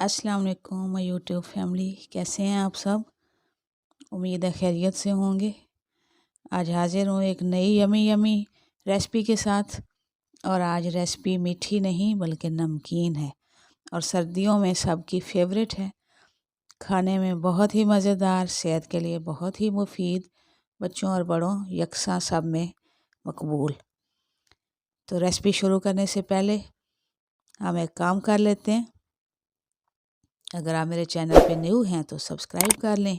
अस्सलाम वालेकुम my YouTube family, कैसे हैं आप सब। उम्मीद है खैरियत से होंगे। आज हाजिर हूँ एक नई यमी यमी रेसिपी के साथ। और आज रेसिपी मीठी नहीं बल्कि नमकीन है और सर्दियों में सबकी फेवरेट है। खाने में बहुत ही मज़ेदार, सेहत के लिए बहुत ही मुफीद, बच्चों और बड़ों यकसा सब में मकबूल। तो रेसिपी शुरू करने से पहले हम एक काम कर लेते हैं। अगर आप मेरे चैनल पे न्यू हैं तो सब्सक्राइब कर लें,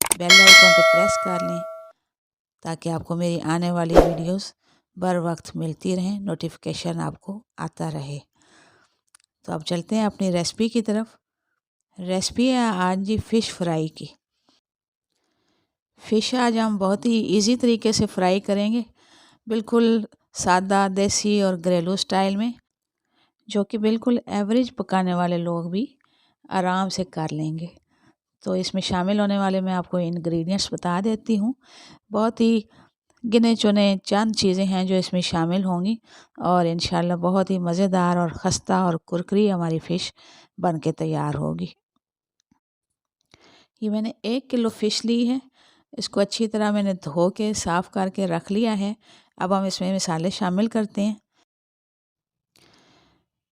बेल आइकन पे प्रेस कर लें ताकि आपको मेरी आने वाली वीडियोस बर वक्त मिलती रहें, नोटिफिकेशन आपको आता रहे। तो अब चलते हैं अपनी रेसिपी की तरफ। रेसिपी है आज जी फ़िश फ्राई की। फ़िश आज हम बहुत ही इजी तरीके से फ्राई करेंगे, बिल्कुल सादा, देसी और घरेलू स्टाइल में, जो कि बिल्कुल एवरेज पकाने वाले लोग भी आराम से कर लेंगे। तो इसमें शामिल होने वाले मैं आपको इंग्रेडिएंट्स बता देती हूँ। बहुत ही गिने चुने चंद चीज़ें हैं जो इसमें शामिल होंगी और इंशाल्लाह बहुत ही मज़ेदार और खस्ता और कुरकुरी हमारी फ़िश बन के तैयार होगी। ये मैंने 1 किलो फ़िश ली है। इसको अच्छी तरह मैंने धो के साफ़ करके रख लिया है। अब हम इसमें मसाले शामिल करते हैं।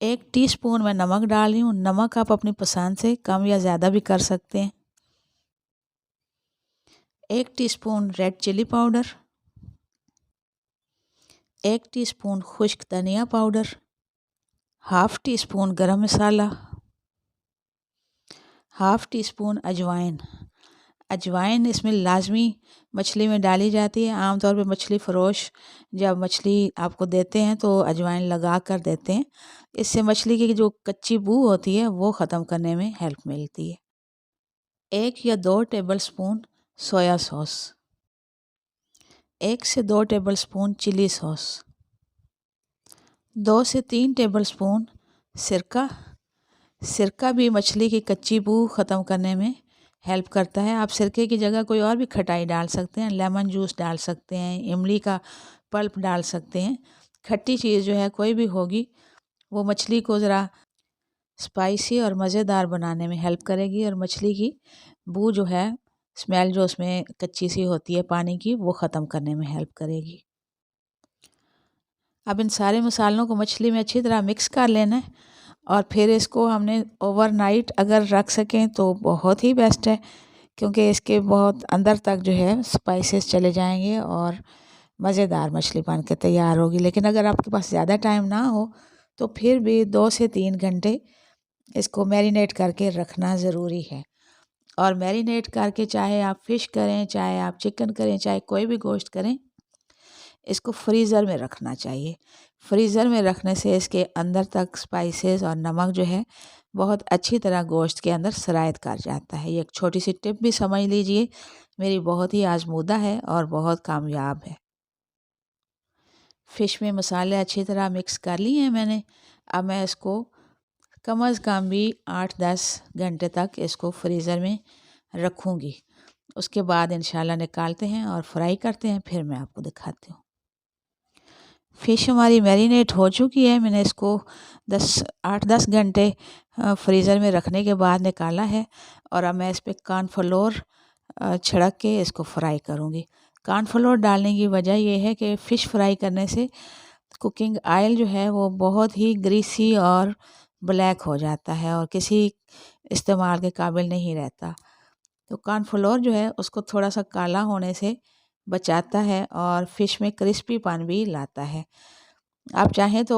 1 टीस्पून मैं नमक डाल रही हूँ। नमक आप अपनी पसंद से कम या ज़्यादा भी कर सकते हैं। 1 teaspoon red chilli powder, 1 teaspoon खुश्क धनिया पाउडर, हाफ़ टी स्पून गरम मसाला, हाफ़ टी स्पून अजवाइन। अजवाइन इसमें लाजमी मछली में डाली जाती है। आमतौर पे मछली फ़रोश जब मछली आपको देते हैं तो अजवाइन लगा कर देते हैं। इससे मछली की जो कच्ची बू होती है वो ख़त्म करने में हेल्प मिलती है। 1 या 2 टेबलस्पून सोया सॉस, 1 से 2 टेबलस्पून चिली सॉस, 2 से 3 टेबलस्पून सिरका। सिरका भी मछली की कच्ची बू ख़त्म करने में हेल्प करता है। आप सिरके की जगह कोई और भी खटाई डाल सकते हैं, लेमन जूस डाल सकते हैं, इमली का पल्प डाल सकते हैं। खट्टी चीज़ जो है कोई भी होगी वो मछली को ज़रा स्पाइसी और मज़ेदार बनाने में हेल्प करेगी और मछली की बू जो है, स्मेल जो उसमें कच्ची सी होती है पानी की, वो ख़त्म करने में हेल्प करेगी। अब इन सारे मसालों को मछली में अच्छी तरह मिक्स कर लेना है और फिर इसको हमने ओवरनाइट अगर रख सकें तो बहुत ही बेस्ट है, क्योंकि इसके बहुत अंदर तक जो है स्पाइसेस चले जाएंगे और मज़ेदार मछली बन के तैयार होगी। लेकिन अगर आपके पास ज़्यादा टाइम ना हो तो फिर भी 2 से 3 घंटे इसको मैरिनेट करके रखना ज़रूरी है। और मैरिनेट करके चाहे आप फ़िश करें, चाहे आप चिकन करें, चाहे कोई भी गोश्त करें, इसको फ्रीज़र में रखना चाहिए। फ्रीज़र में रखने से इसके अंदर तक स्पाइसेस और नमक जो है बहुत अच्छी तरह गोश्त के अंदर सरायत कर जाता है। ये एक छोटी सी टिप भी समझ लीजिए, मेरी बहुत ही आजमूदा है और बहुत कामयाब है। फ़िश में मसाले अच्छी तरह मिक्स कर लिए हैं मैंने। अब मैं इसको कम अज़ कम भी 8-10 घंटे तक इसको फ्रीज़र में रखूँगी। उसके बाद इंशाल्लाह निकालते हैं और फ्राई करते हैं, फिर मैं आपको दिखाती हूँ। फ़िश हमारी मैरिनेट हो चुकी है। मैंने इसको 8-10 घंटे फ्रीज़र में रखने के बाद निकाला है और अब मैं इस पे कॉर्नफ्लोर छिड़क के इसको फ्राई करूँगी। कॉर्नफ्लोर डालने की वजह ये है कि फ़िश फ्राई करने से कुकिंग ऑयल जो है वो बहुत ही ग्रीसी और ब्लैक हो जाता है और किसी इस्तेमाल के काबिल नहीं रहता। तो कॉर्नफ्लोर जो है उसको थोड़ा सा काला होने से बचाता है और फ़िश में क्रिस्पीपन भी लाता है। आप चाहें तो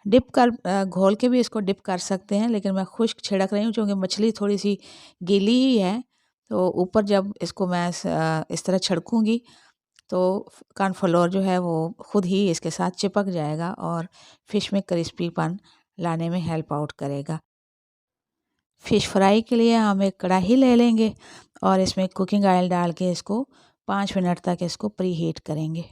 डिप कर घोल के भी इसको डिप कर सकते हैं, लेकिन मैं खुश्क छिड़क रही हूँ क्योंकि मछली थोड़ी सी गीली ही है। तो ऊपर जब इसको मैं इस तरह छिड़कूँगी तो कॉर्नफ्लोर जो है वो खुद ही इसके साथ चिपक जाएगा और फ़िश में क्रिस्पीपन लाने में हेल्प आउट करेगा। फ़िश फ्राई के लिए हम एक कढ़ाई ले लेंगे और इसमें कुकिंग ऑयल डाल के इसको 5 मिनट तक इसको प्री हीट करेंगे।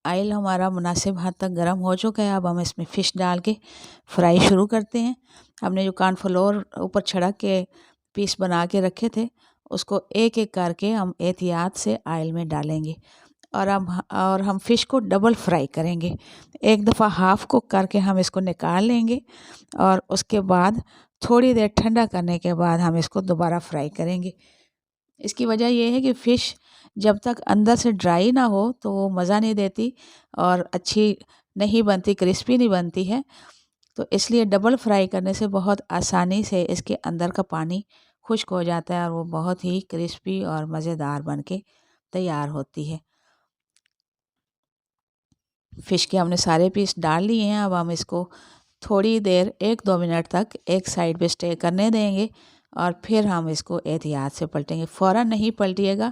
ऑयल हमारा मुनासिब हद तक गर्म हो चुका है। अब हम इसमें फ़िश डाल के फ्राई शुरू करते हैं। हमने जो कॉर्नफ्लोर ऊपर छिड़क के पीस बना के रखे थे उसको एक एक करके हम एहतियात से ऑयल में डालेंगे। और हम फ़िश को डबल फ्राई करेंगे। एक दफ़ा हाफ़ कुक करके हम इसको निकाल लेंगे और उसके बाद थोड़ी देर ठंडा करने के बाद हम इसको दोबारा फ्राई करेंगे। इसकी वजह ये है कि फ़िश जब तक अंदर से ड्राई ना हो तो वो मज़ा नहीं देती और अच्छी नहीं बनती, क्रिस्पी नहीं बनती है। तो इसलिए डबल फ्राई करने से बहुत आसानी से इसके अंदर का पानी खुश्क हो जाता है और वो बहुत ही क्रिस्पी और मज़ेदार बन के तैयार होती है। फ़िश के हमने सारे पीस डाल लिए हैं। अब हम इसको थोड़ी देर 1-2 मिनट तक एक साइड पे स्टे करने देंगे और फिर हम इसको एहतियात से पलटेंगे। फ़ौरन नहीं पलटिएगा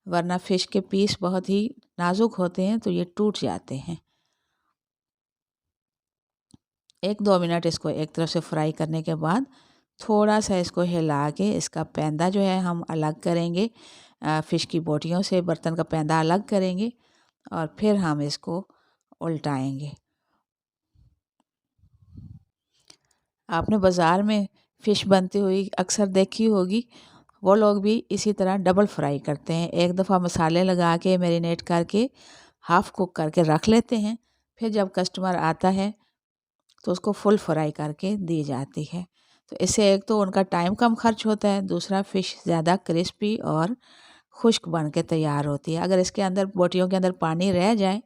वरना फ़िश के पीस बहुत ही नाज़ुक होते हैं तो ये टूट जाते हैं। 1-2 मिनट इसको एक तरफ से फ्राई करने के बाद थोड़ा सा इसको हिला के इसका पैंदा जो है हम अलग करेंगे। फ़िश की बोटियों से बर्तन का पैंदा अलग करेंगे और फिर हम इसको उल्टाएंगे। आपने बाज़ार में फ़िश बनती हुई अक्सर देखी होगी। वो लोग भी इसी तरह डबल फ्राई करते हैं। एक दफ़ा मसाले लगा के मैरिनेट करके हाफ़ कुक करके रख लेते हैं। फिर जब कस्टमर आता है तो उसको फुल फ्राई करके दी जाती है। तो इससे एक तो उनका टाइम कम खर्च होता है, दूसरा फ़िश ज़्यादा क्रिस्पी और खुश्क बन के तैयार होती है। अगर इसके अंदर बोटियों के अंदर पानी रह जाए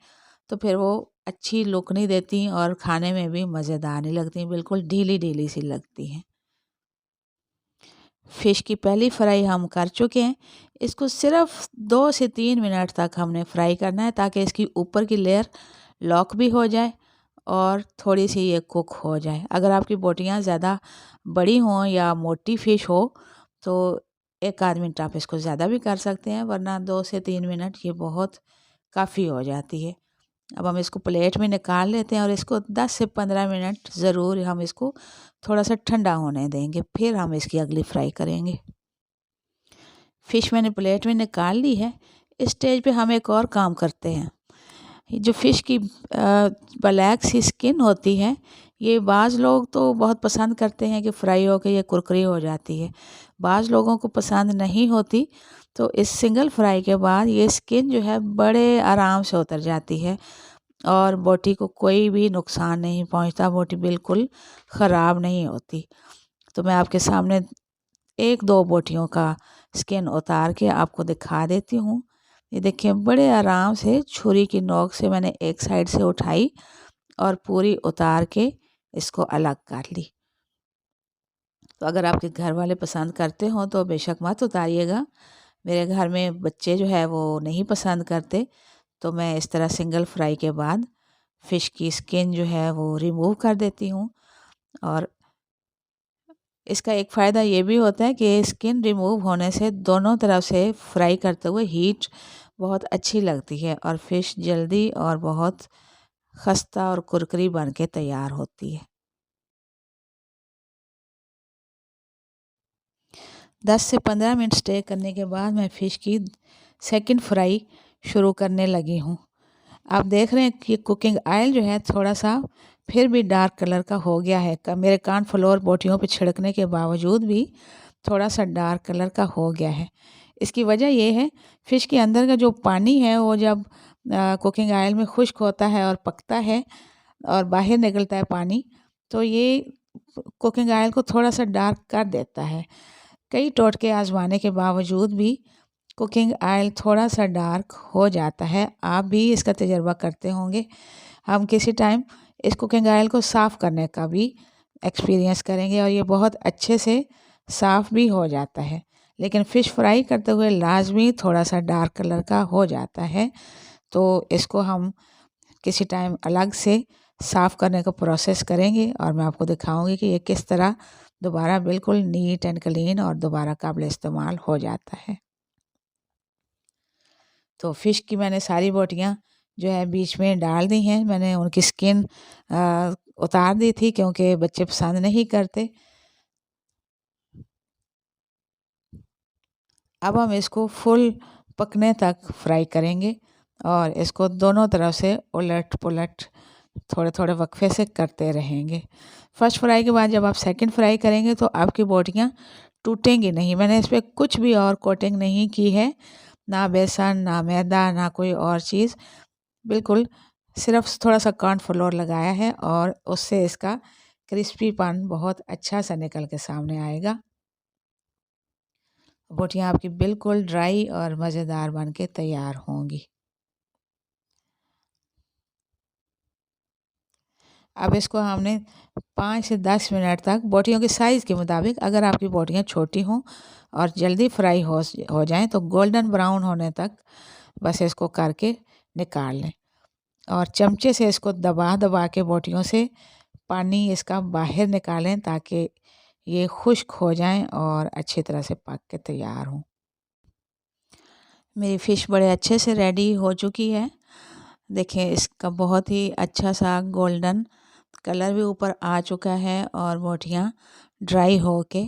तो फिर वो अच्छी लुक नहीं देती और खाने में भी मज़ेदार नहीं लगती, बिल्कुल ढीली-ढीली सी लगती हैं। फ़िश की पहली फ्राई हम कर चुके हैं। इसको सिर्फ़ 2 से 3 मिनट तक हमने फ्राई करना है ताकि इसकी ऊपर की लेयर लॉक भी हो जाए और थोड़ी-सी ये कुक हो जाए। अगर आपकी बोटियाँ ज़्यादा बड़ी हों या मोटी फ़िश हो तो 1 आध मिनट आप इसको ज़्यादा भी कर सकते हैं, वरना 2 से 3 मिनट ये बहुत काफ़ी हो जाती है। अब हम इसको प्लेट में निकाल लेते हैं और इसको 10 से 15 मिनट ज़रूर हम इसको थोड़ा सा ठंडा होने देंगे, फिर हम इसकी अगली फ्राई करेंगे। फ़िश मैंने प्लेट में निकाल ली है। इस स्टेज पे हम एक और काम करते हैं। ये जो फ़िश की ब्लैक सी स्किन होती है, ये बाज़ लोग तो बहुत पसंद करते हैं कि फ्राई हो के ये कुरकुरी हो जाती है। बाज़ लोगों को पसंद नहीं होती, तो इस सिंगल फ्राई के बाद ये स्किन जो है बड़े आराम से उतर जाती है और बोटी को कोई भी नुकसान नहीं पहुंचता, बोटी बिल्कुल ख़राब नहीं होती। तो मैं आपके सामने 1-2 बोटियों का स्किन उतार के आपको दिखा देती हूँ। ये देखिए बड़े आराम से छुरी की नोक से मैंने एक साइड से उठाई और पूरी उतार के इसको अलग कर ली। तो अगर आपके घर वाले पसंद करते हों तो बेशक मत उतारिएगा। मेरे घर में बच्चे जो है वो नहीं पसंद करते, तो मैं इस तरह सिंगल फ्राई के बाद फ़िश की स्किन जो है वो रिमूव कर देती हूँ। और इसका एक फ़ायदा ये भी होता है कि स्किन रिमूव होने से दोनों तरफ से फ्राई करते हुए हीट बहुत अच्छी लगती है और फ़िश जल्दी और बहुत खस्ता और कुरकुरी बन के तैयार होती है। 10 से 15 मिनट स्टे करने के बाद मैं फ़िश की सेकंड फ्राई शुरू करने लगी हूँ। आप देख रहे हैं कि कुकिंग ऑयल जो है थोड़ा-सा फिर भी डार्क कलर का हो गया है। मेरे कॉर्नफ्लोर बोटियों पे छिड़कने के बावजूद भी थोड़ा-सा डार्क कलर का हो गया है। इसकी वजह ये है, फ़िश के अंदर का जो पानी है वो जब कुकिंग ऑयल में खुश्क होता है और पकता है और बाहर निकलता है पानी, तो ये कुकिंग ऑयल को थोड़ा-सा डार्क कर देता है। कई टोटके आज़माने के बावजूद भी कुकिंग ऑयल थोड़ा-सा डार्क हो जाता है। आप भी इसका तजुर्बा करते होंगे। हम किसी टाइम इस कुकिंग ऑयल को साफ़ करने का भी एक्सपीरियंस करेंगे और ये बहुत अच्छे से साफ़ भी हो जाता है। लेकिन फ़िश फ्राई करते हुए लाज़मी थोड़ा-सा डार्क कलर का हो जाता है। तो इसको हम किसी टाइम अलग से साफ़ करने का प्रोसेस करेंगे और मैं आपको दिखाऊँगी कि ये किस तरह दोबारा बिल्कुल नीट एंड क्लीन और दोबारा काबिल इस्तेमाल हो जाता है। तो फ़िश की मैंने सारी बोटियाँ जो है बीच में डाल दी हैं। मैंने उनकी स्किन उतार दी थी क्योंकि बच्चे पसंद नहीं करते। अब हम इसको फुल पकने तक फ्राई करेंगे और इसको दोनों तरफ से उलट-पुलट थोड़े-थोड़े वक़्फ़े से करते रहेंगे। फर्स्ट फ्राई के बाद जब आप सेकंड फ्राई करेंगे तो आपकी बोटियाँ टूटेंगी नहीं। मैंने इस पे कुछ भी और कोटिंग नहीं की है, ना बेसन, ना मैदा, ना कोई और चीज़, बिल्कुल सिर्फ थोड़ा सा कॉर्नफ्लोर लगाया है और उससे इसका क्रिस्पीपन बहुत अच्छा सा निकल के सामने आएगा। बोटियाँ आपकी बिल्कुल ड्राई और मज़ेदार बन के तैयार होंगी। अब इसको हमने 5 से 10 मिनट तक बोटियों के साइज़ के मुताबिक, अगर आपकी बोटियाँ छोटी हों और जल्दी फ्राई हो जाएं तो गोल्डन ब्राउन होने तक बस इसको करके निकाल लें और चमचे से इसको दबा दबा के बोटियों से पानी इसका बाहर निकालें ताकि ये खुश्क हो जाएं और अच्छी तरह से पक के तैयार हों। मेरी फ़िश बड़े अच्छे से रेडी हो चुकी है। देखिए इसका बहुत ही अच्छा सा गोल्डन कलर भी ऊपर आ चुका है और बोटियाँ ड्राई हो के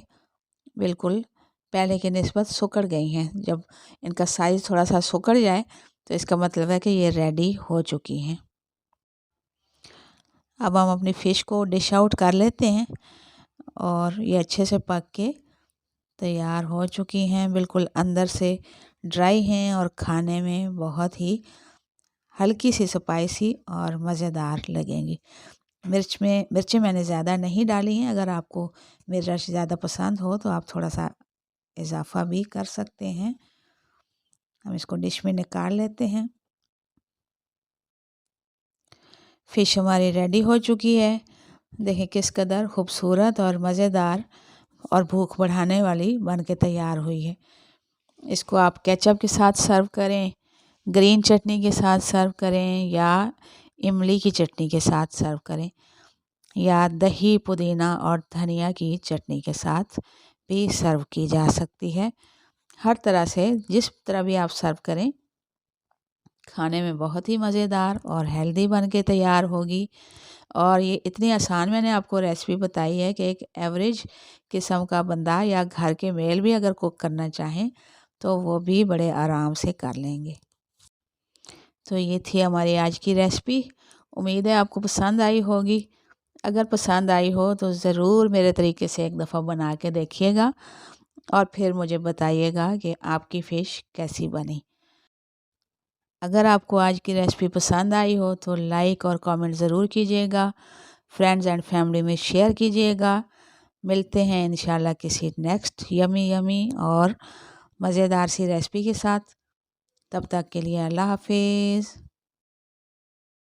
बिल्कुल पहले की निस्बत सिकुड़ गई हैं। जब इनका साइज़ थोड़ा सा सिकुड़ जाए तो इसका मतलब है कि ये रेडी हो चुकी हैं। अब हम अपनी फ़िश को डिश आउट कर लेते हैं और ये अच्छे से पक के तैयार हो चुकी हैं। बिल्कुल अंदर से ड्राई हैं और खाने में बहुत ही हल्की सी स्पाइसी और मज़ेदार लगेंगी। मिर्चें मैंने ज़्यादा नहीं डाली हैं। अगर आपको मिर्च ज़्यादा पसंद हो तो आप थोड़ा सा इजाफ़ा भी कर सकते हैं। हम इसको डिश में निकाल लेते हैं। फ़िश हमारी रेडी हो चुकी है। देखें किस कदर खूबसूरत और मज़ेदार और भूख बढ़ाने वाली बन के तैयार हुई है। इसको आप केचप के साथ सर्व करें, ग्रीन चटनी के साथ सर्व करें या इमली की चटनी के साथ सर्व करें या दही, पुदीना और धनिया की चटनी के साथ भी सर्व की जा सकती है। हर तरह से जिस तरह भी आप सर्व करें, खाने में बहुत ही मज़ेदार और हेल्दी बन के तैयार होगी। और ये इतनी आसान मैंने आपको रेसिपी बताई है कि एक एवरेज किस्म का बंदा या घर के मेल भी अगर कुक करना चाहें तो वो भी बड़े आराम से कर लेंगे। तो ये थी हमारी आज की रेसिपी। उम्मीद है आपको पसंद आई होगी। अगर पसंद आई हो तो ज़रूर मेरे तरीके से एक दफ़ा बना के देखिएगा और फिर मुझे बताइएगा कि आपकी फ़िश कैसी बनी। अगर आपको आज की रेसिपी पसंद आई हो तो लाइक और कमेंट ज़रूर कीजिएगा। फ्रेंड्स एंड फैमिली में शेयर कीजिएगा। मिलते हैं इंशाल्लाह किसी नेक्स्ट यमी यमी और मज़ेदार सी रेसिपी के साथ। तब तक के लिए अल्लाह हाफ़िज़।